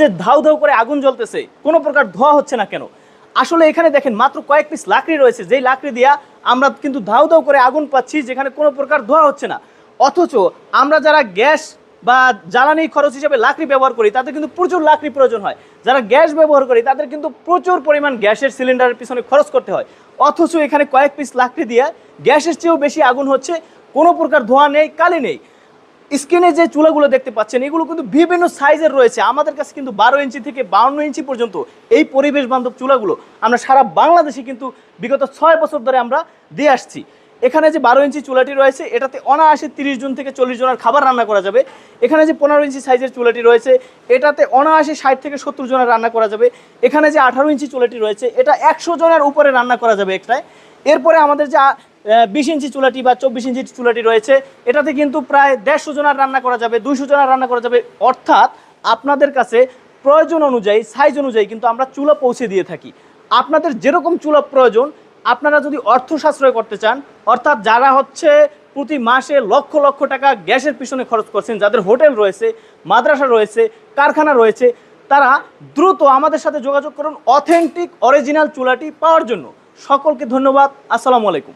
যে ধাউ ধাউ করে আগুন জ্বলতেছে, কোনো প্রকার ধোঁয়া হচ্ছে না কেন? আসলে এখানে দেখেন মাত্র কয়েক পিস লাকড়ি রয়েছে, যেই লাকড়ি দিয়া আমরা কিন্তু ধাউ ধাউ করে আগুন পাচ্ছি, যেখানে কোনো প্রকার ধোঁয়া হচ্ছে না। অথচ আমরা যারা গ্যাস বা জ্বালানি খরচ হিসেবে লাকড়ি ব্যবহার করি, তাদের কিন্তু প্রচুর লাকড়ি প্রয়োজন হয়। যারা গ্যাস ব্যবহার করি তাদের কিন্তু প্রচুর পরিমাণ গ্যাসের সিলিন্ডারের পিছনে খরচ করতে হয়। অথচ এখানে কয়েক পিস লাকড়ি দিয়ে গ্যাসের চেয়েও বেশি আগুন হচ্ছে, কোনো প্রকার ধোঁয়া নেই, কালি নেই। স্ক্রিনে যে চুলাগুলো দেখতে পাচ্ছেন এগুলো কিন্তু বিভিন্ন সাইজের রয়েছে। আমাদের কাছে কিন্তু 12 ইঞ্চি থেকে 52 ইঞ্চি পর্যন্ত এই পরিবেশ বান্ধব চুলাগুলো আমরা সারা বাংলাদেশে কিন্তু বিগত 6 বছর ধরে আমরা দিয়ে আসছি। এখানে যে 12 ইঞ্চি চুলাটি রয়েছে এটাতে অনায়াসে 30 জন থেকে 40 জনের খাবার রান্না করা যাবে। এখানে যে 15 ইঞ্চি সাইজের চুলাটি রয়েছে এটাতে অনায়াসে 60 থেকে 70 জনের রান্না করা যাবে। এখানে যে 18 ইঞ্চি চুলাটি রয়েছে এটা 100 জনের উপরে রান্না করা যাবে একটায়। এরপরে আমাদের যে 20 ইঞ্চি চুলাটি বা 24 ইঞ্চি চুলাটি রয়েছে এটাতে কিন্তু প্রায় 150 জনের রান্না করা যাবে, 200 জনের রান্না করা যাবে। অর্থাৎ আপনাদের কাছে প্রয়োজন অনুযায়ী, সাইজ অনুযায়ী কিন্তু আমরা চুলা পৌঁছে দিয়ে থাকি। আপনাদের যেরকম চুলা প্রয়োজন, আপনারা যদি অর্থ সাশ্রয় করতে চান, অর্থাৎ যারা হচ্ছে প্রতি মাসে লক্ষ লক্ষ টাকা গ্যাসের পিছনে খরচ করছেন, যাদের হোটেল রয়েছে, মাদ্রাসা রয়েছে, কারখানা রয়েছে, তারা দ্রুত আমাদের সাথে যোগাযোগ করুন অথেন্টিক অরিজিনাল চুলাটি পাওয়ার জন্য। সকলকে ধন্যবাদ। আসসালামু আলাইকুম।